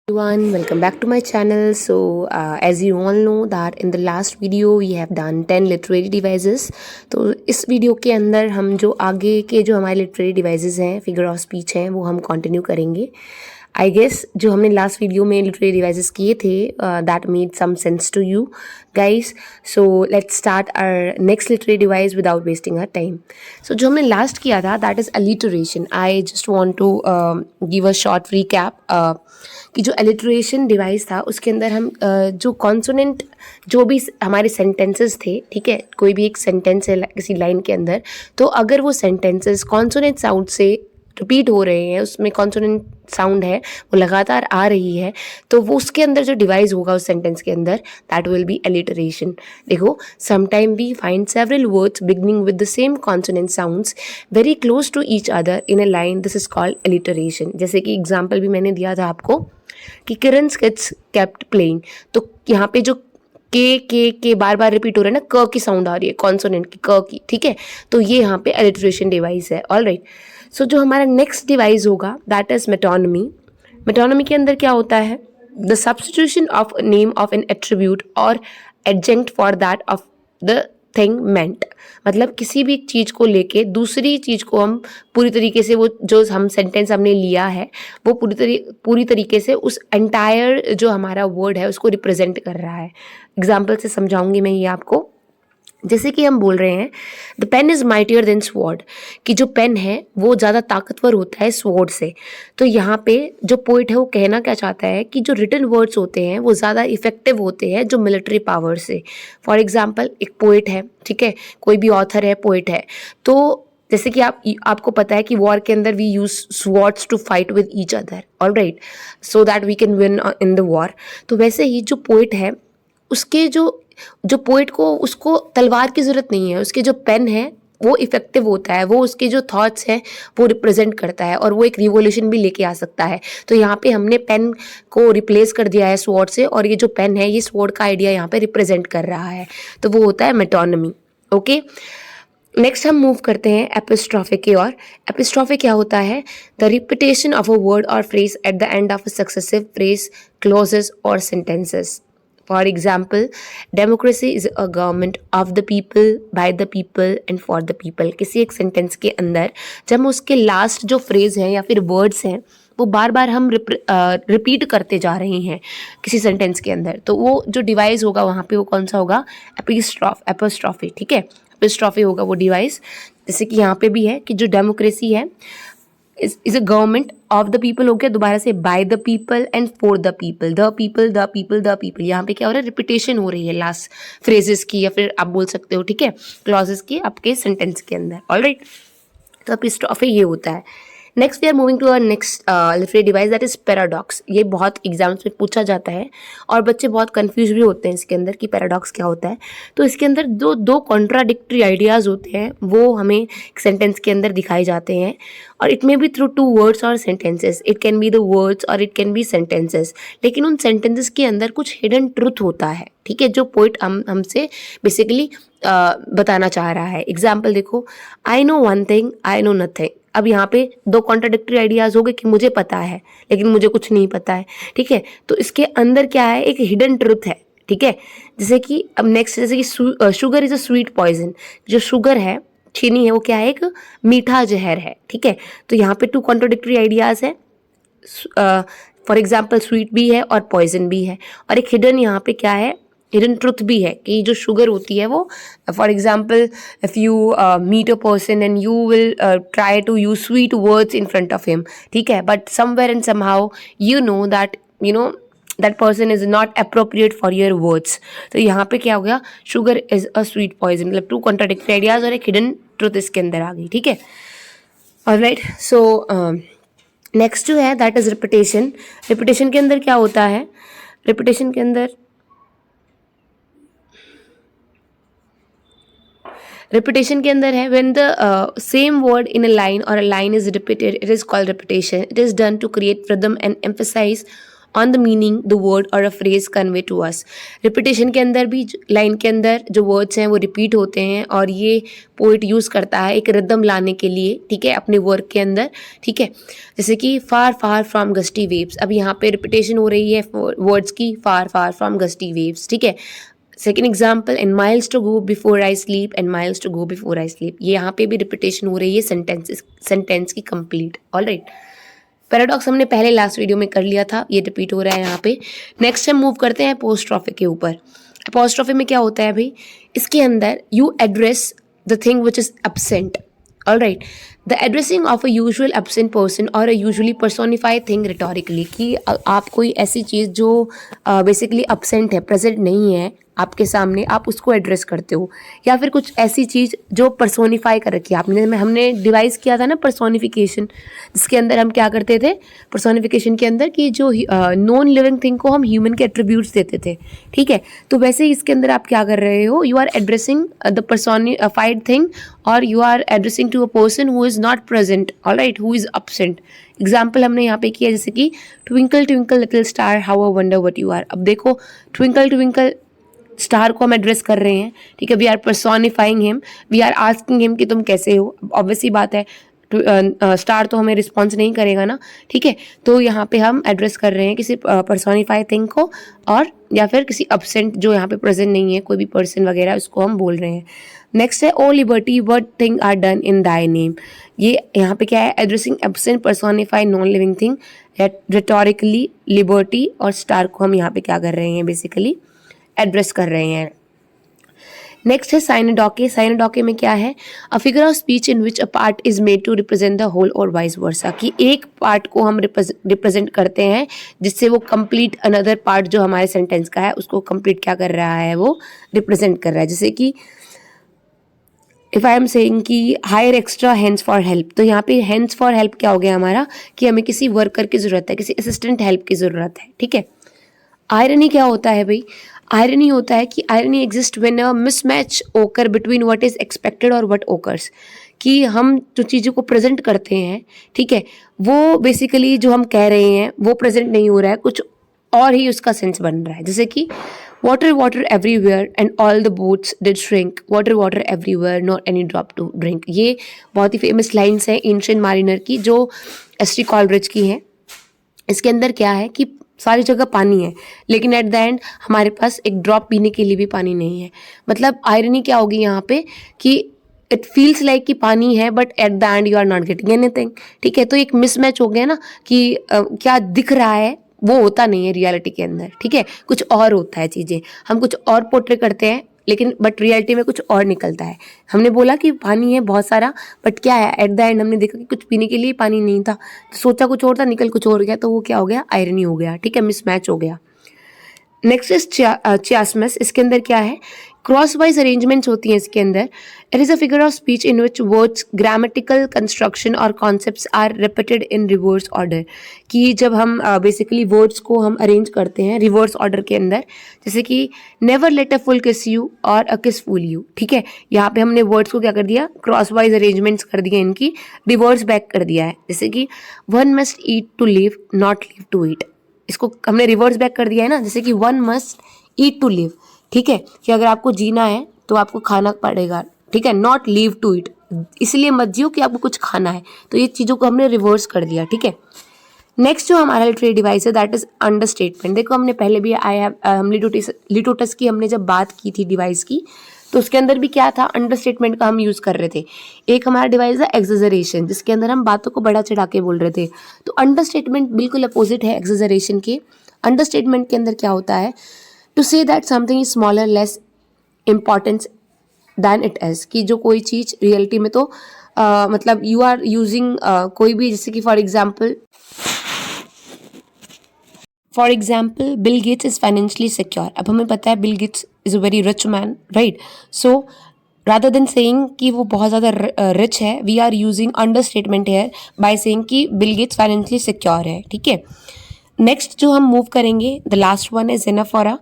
Everyone, welcome back to my channel. So as you all know that in the last video we have done 10 literary devices. तो इस video के अंदर हम जो आगे के जो हमारे लिटरेरी डिवाइसेस हैं, फिगर ऑफ स्पीच हैं, वो हम कंटिन्यू करेंगे. आई गेस जो हमने लास्ट वीडियो में लिटरेरी डिवाइसेस किए थे that made some sense to you guys. So let's start our next literary device without wasting our time. So जो हमने लास्ट किया था that is alliteration. I just want to give a short recap कि जो alliteration device था उसके अंदर हम जो कॉन्सोनेंट जो भी हमारे सेंटेंसेस थे, ठीक है, कोई भी एक सेंटेंस है किसी लाइन के अंदर, तो अगर वो सेंटेंसेस कॉन्सोनेंट साउंड से रिपीट हो रहे हैं, उसमें कॉन्सोनेंट साउंड है वो लगातार आ रही है, तो वो उसके अंदर जो डिवाइस होगा उस सेंटेंस के अंदर दैट विल बी अलिटरेशन. देखो, sometime we find several words beginning with the same consonant sounds very close to each other in a line. This is called alliteration. जैसे कि एग्जाम्पल भी मैंने दिया था आपको कि किरण किड्स केप्ट प्लेइंग. तो यहाँ पे जो के बार बार रिपीट हो रहा है ना, क की साउंड आ रही है कॉन्सोनेंट की, क की, ठीक है, तो ये यहाँ पे अलिटरेशन डिवाइस है. All right. सो जो हमारा नेक्स्ट डिवाइस होगा दैट इज मेटोनमी. मेटोनमी के अंदर क्या होता है? The substitution of name of an attribute और adjunct for that of the thing meant. मतलब किसी भी चीज़ को लेके दूसरी चीज़ को हम पूरी तरीके से, वो जो हम सेंटेंस हमने लिया है वो पूरी तरीके से उस एंटायर जो हमारा वर्ड है उसको रिप्रेजेंट कर रहा है. एग्जाम्पल से समझाऊंगी मैं ये आपको. जैसे कि हम बोल रहे हैं the pen is mightier than sword, कि जो पेन है वो ज़्यादा ताकतवर होता है स्वॉर्ड से. तो यहाँ पे जो पोइट है वो कहना क्या चाहता है कि जो रिटन वर्ड्स होते हैं वो ज़्यादा इफेक्टिव होते हैं जो मिलिट्री पावर से. फॉर एग्जाम्पल, एक पोइट है, ठीक है, कोई भी ऑथर है, पोइट है, तो जैसे कि आपको पता है कि वॉर के अंदर we use swords to fight with each other, all right, so that we can win in the war. तो वैसे ही जो पोइट है उसके जो पोइट को, उसको तलवार की ज़रूरत नहीं है, उसके जो पेन है वो इफेक्टिव होता है, वो उसके जो थॉट्स हैं वो रिप्रेजेंट करता है और वो एक रिवोल्यूशन भी लेके आ सकता है. तो यहाँ पे हमने पेन को रिप्लेस कर दिया है स्वॉर्ड से, और ये जो पेन है ये स्वॉर्ड का आइडिया यहाँ पे रिप्रेजेंट कर रहा है. तो वो होता है मेटोनमी. ओके, नेक्स्ट हम मूव करते हैं एपिस्ट्रॉफे की ओर. एपिस्ट्रॉफे क्या होता है? The repetition of a word और phrase at the end of a successive phrase, clauses और sentences. For example, democracy is a government of the people, by the people and for the people. किसी एक sentence के अंदर जब हम उसके last जो फ्रेज हैं या फिर वर्ड्स हैं वो बार बार हम रिपीट करते जा रहे हैं किसी सेंटेंस के अंदर, तो वो जो डिवाइस होगा वहाँ पे वो कौन सा होगा? एपिस्ट्रॉफी, ठीक है, एपिस्ट्रॉफी होगा वो डिवाइस. जैसे कि यहाँ पे भी है कि जो डेमोक्रेसी है is a government of the people, हो गया दोबारा से, by the people and for the people. The people, the people, the people, यहाँ पे क्या हो रहा है? रिपीटेशन हो रही है लास्ट फ्रेजेस की, या फिर आप बोल सकते हो, ठीक है, क्लॉजेस की आपके सेंटेंस के अंदर. ऑलराइट, तो एपिस्ट्रॉफी ये होता है. Next we are moving to our next literary device that is paradox. ये बहुत एग्जाम्स में पूछा जाता है और बच्चे बहुत कंफ्यूज भी होते हैं इसके अंदर कि पैराडॉक्स क्या होता है. तो इसके अंदर दो कॉन्ट्राडिक्टरी आइडियाज़ होते हैं, वो हमें एक सेंटेंस के अंदर दिखाए जाते हैं, और it may be through two words और sentences. It can be the words और इट कैन बी सेंटेंसेस. लेकिन उन सेंटेंसेस के अंदर कुछ हिडन ट्रुथ होता है, ठीक है, जो पोइट हमसे बेसिकली बताना चाह रहा है. एग्जाम्पल देखो, I know one thing, I know nothing. अब यहाँ पे दो कॉन्ट्राडिक्टरी आइडियाज़ हो गए कि मुझे पता है लेकिन मुझे कुछ नहीं पता है, ठीक है. तो इसके अंदर क्या है? एक हिडन ट्रुथ है, ठीक है. जैसे कि अब नेक्स्ट, जैसे कि sugar is a sweet poison. जो शुगर है, चीनी है, वो क्या है? एक मीठा जहर है, ठीक है. तो यहाँ पे टू कॉन्ट्राडिक्टरी आइडियाज़ है. फॉर एग्जाम्पल, स्वीट भी है और पॉइजन भी है, और एक हिडन यहाँ पे क्या है? हिडन ट्रुथ भी है कि जो शुगर होती है वो, for example, if you meet a person and you will try to use sweet words in front of him, ठीक है, but somewhere and somehow you know that person is not appropriate for your words. तो यहाँ पे क्या हो गया? Sugar is a sweet poison. मतलब two contradictory ideas और एक हिडन ट्रुथ इसके अंदर आ गई, ठीक है. ऑलराइट, सो नेक्स्ट जो है दैट इज रिपीटेशन. रिपीटेशन के अंदर क्या होता है? रिपीटेशन के अंदर है when the same word in a line or a line is repeated, it is called repetition. It is done to create rhythm and emphasize on the meaning the word और a phrase convey to us. Repetition के अंदर भी line के अंदर जो words हैं वो repeat होते हैं और ये पोइट यूज़ करता है एक रिदम लाने के लिए, ठीक है, अपने वर्क के अंदर, ठीक है। जैसे कि far far from gusty waves, अब यहाँ पे रिपीटेशन हो रही है वर्ड्स की, far far from gusty waves, ठीक है। Second example, and miles to go before I sleep, and miles to go before I sleep, ये यहाँ पे भी रिपीटेशन हो रही है सेंटेंस की कंप्लीट। ऑलराइट, पैराडॉक्स हमने पहले लास्ट वीडियो में कर लिया था, ये रिपीट हो रहा है यहाँ पे। नेक्स्ट हम मूव करते हैं अपोस्ट्रोफी के ऊपर। अपोस्ट्रोफी में क्या होता है भाई, इसके अंदर you address the thing which is absent. Alright, the addressing of a usual absent person और अ यूजुअली पर्सोनिफाइड थिंग रिटोरिकली, कि आप कोई ऐसी चीज़ जो बेसिकली एब्सेंट है, प्रेजेंट नहीं है आपके सामने, आप उसको एड्रेस करते हो, या फिर कुछ ऐसी चीज़ जो पर्सोनिफाई कर रखी है आपने। हमने डिवाइस किया था ना पर्सोनिफिकेशन, जिसके अंदर हम क्या करते थे पर्सोनिफिकेशन के अंदर, कि जो नॉन लिविंग थिंग को हम ह्यूमन के एट्रीब्यूट्स देते थे, ठीक है। तो वैसे ही इसके अंदर आप क्या कर रहे हो, you are addressing the personified thing और you are addressing to a person who is not present, all right, who is absent. Example हमने यहाँ पे किया जैसे कि twinkle twinkle little star how I wonder what you are. अब देखो twinkle twinkle star को हम एड्रेस कर रहे हैं, ठीक है, we are personifying him, we are asking him कि तुम कैसे हो। ऑब्वियसली बात है स्टार तो हमें रिस्पॉन्स नहीं करेगा ना, ठीक है। तो यहाँ पे हम एड्रेस कर रहे हैं किसी पर्सोनिफाइड थिंग को, और या फिर किसी एब्सेंट जो यहाँ पे प्रेजेंट नहीं है, कोई भी पर्सन वगैरह, उसको हम बोल रहे हैं। नेक्स्ट है O liberty what thing are done in thy name, ये यहाँ पे क्या है, addressing absent personified non living thing, rhetorically liberty और स्टार को हम यहाँ पे क्या कर रहे हैं, बेसिकली एड्रेस कर रहे हैं। नेक्स्ट है साइनोडोके। साइनोडोके में क्या है, a figure of speech in which a part is made to represent the whole or vice versa, कि एक पार्ट को हम रिप्रेजेंट करते हैं जिससे वो कंप्लीट अनदर पार्ट जो हमारे सेंटेंस का है उसको कंप्लीट क्या कर रहा है, वो रिप्रेजेंट कर रहा है। जैसे कि इफ़ आई एम सेइंग कि hire extra hands for help, तो यहाँ पे हैंड्स फॉर हेल्प क्या हो गया हमारा, कि हमें किसी वर्कर की ज़रूरत है, किसी असिस्टेंट हेल्प की ज़रूरत है, ठीक है। आयरनी क्या होता है भाई, आयरनी होता है कि irony exist when a mismatch ओकर बिटवीन व्हाट इज एक्सपेक्टेड और व्हाट ओकर्स, कि हम जो चीज़ों को प्रेजेंट करते हैं, ठीक है, वो बेसिकली जो हम कह रहे हैं वो प्रेजेंट नहीं हो रहा है, कुछ और ही उसका सेंस बन रहा है। जैसे कि water water everywhere and all the boats did shrink, water water everywhere not any drop to drink, ये बहुत ही फेमस लाइन्स हैं एंशिएंट मारिनर की, जो एस टी कॉलरिज की हैं। इसके अंदर क्या है कि सारी जगह पानी है, लेकिन एट द एंड हमारे पास एक ड्रॉप पीने के लिए भी पानी नहीं है। मतलब आयरनी क्या होगी यहाँ पे, कि इट फील्स लाइक कि पानी है but at the end you are not getting anything, ठीक है। तो एक मिसमैच हो गया ना, कि क्या दिख रहा है वो होता नहीं है रियलिटी के अंदर, ठीक है, कुछ और होता है चीज़ें, हम कुछ और पोर्ट्रे करते हैं, लेकिन बट रियलिटी में कुछ और निकलता है। हमने बोला कि पानी है बहुत सारा, बट क्या है, एट द एंड हमने देखा कि कुछ पीने के लिए पानी नहीं था, तो सोचा कुछ और था, निकल कुछ और गया, तो वो क्या हो गया, आयरनी हो गया, ठीक है, मिसमैच हो गया। Next is chiasmus. इसके अंदर क्या है, क्रॉस वाइज अरेंजमेंट्स होती हैं इसके अंदर। It is a figure of speech in which words grammatical construction और concepts are repeated in reverse order, कि जब हम बेसिकली वर्ड्स को हम अरेंज करते हैं रिवर्स ऑर्डर के अंदर, जैसे कि नेवर लेट अ फुल किस यू और अ किस फूल यू, ठीक है। यहाँ पे हमने वर्ड्स को क्या कर दिया, क्रॉस वाइज अरेंजमेंट्स कर दिए, इनकी रिवर्स बैक कर दिया है। जैसे कि one must eat to live not live to eat, इसको हमने रिवर्स बैक कर दिया है ना, जैसे कि one must eat to live, ठीक है, कि अगर आपको जीना है तो आपको खाना पड़ेगा, ठीक है, नॉट लिव टू ईट, इसलिए मत जियो कि आपको कुछ खाना है। तो ये चीज़ों को हमने रिवर्स कर दिया, ठीक है। नेक्स्ट जो हमारा लिटरेरी डिवाइस है दैट इज अंडरस्टेटमेंट। देखो हमने पहले भी हम लिटोटस की हमने जब बात की थी डिवाइस की, तो उसके अंदर भी क्या था, अंडरस्टेटमेंट का हम यूज़ कर रहे थे। एक हमारा डिवाइस है एक्सेजरेशन, जिसके अंदर हम बातों को बड़ा चढ़ा के बोल रहे थे। तो अंडरस्टेटमेंट बिल्कुल अपोजिट है एक्सेजरेशन के। अंडरस्टेटमेंट के अंदर क्या होता है, to say that something is smaller less importance than it is, कि जो कोई चीज़ रियलिटी में तो मतलब यू आर यूजिंग कोई भी, जैसे कि for example Bill Gates is financially secure. अब हमें पता है Bill Gates is a very rich man, right. So rather than saying कि वो बहुत ज़्यादा रिच है, we are using understatement here by saying कि बिल गेट्स फाइनेंशियली सिक्योर है, ठीक है। नेक्स्ट जो हम मूव करेंगे, the last one is anaphora.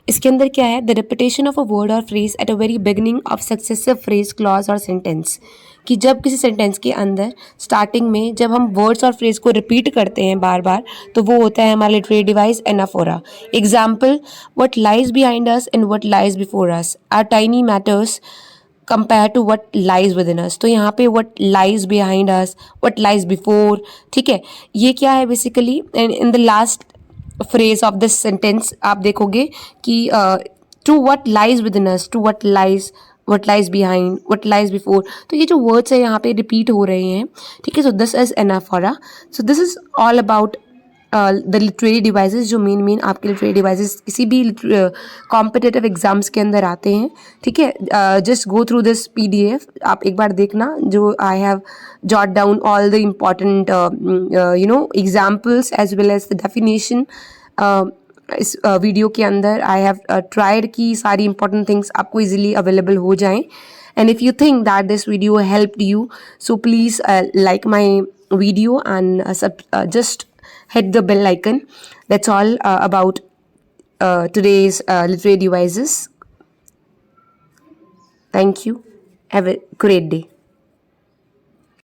इसके अंदर क्या है, the repetition of a word और phrase at a very beginning of successive phrase, clause और सेंटेंस, कि जब किसी सेंटेंस के अंदर स्टार्टिंग में जब हम वर्ड्स और फ्रेज को रिपीट करते हैं बार बार, तो वो होता है हमारा literary device anaphora. Example, what lies behind us and what lies before us are tiny matters compare to what lies within us. तो यहाँ पे what lies behind us, what lies before, ठीक है, ये क्या है basically. In the last phrase of this sentence आप देखोगे कि to what lies within us, to what lies behind, what lies before. तो ये जो वर्ड्स है यहाँ पे रिपीट हो रहे हैं, ठीक है. So this is anaphora. So this is all about the literary devices, जो मेन आपके लिटरेरी डिवाइसेस किसी भी कॉम्पिटिटिव एग्जाम्स के अंदर आते हैं, ठीक है. Just go through this PDF, आप एक बार देखना, जो I have jot down all the important examples as well as the definition. इस वीडियो के अंदर आई हैव ट्राइड कि सारी इंपॉर्टेंट थिंग्स आपको इजीली अवेलेबल हो जाएं. And if you think that this video helped you, so please like my video and just hit the bell icon. That's all about today's literary devices. Thank you. Have a great day.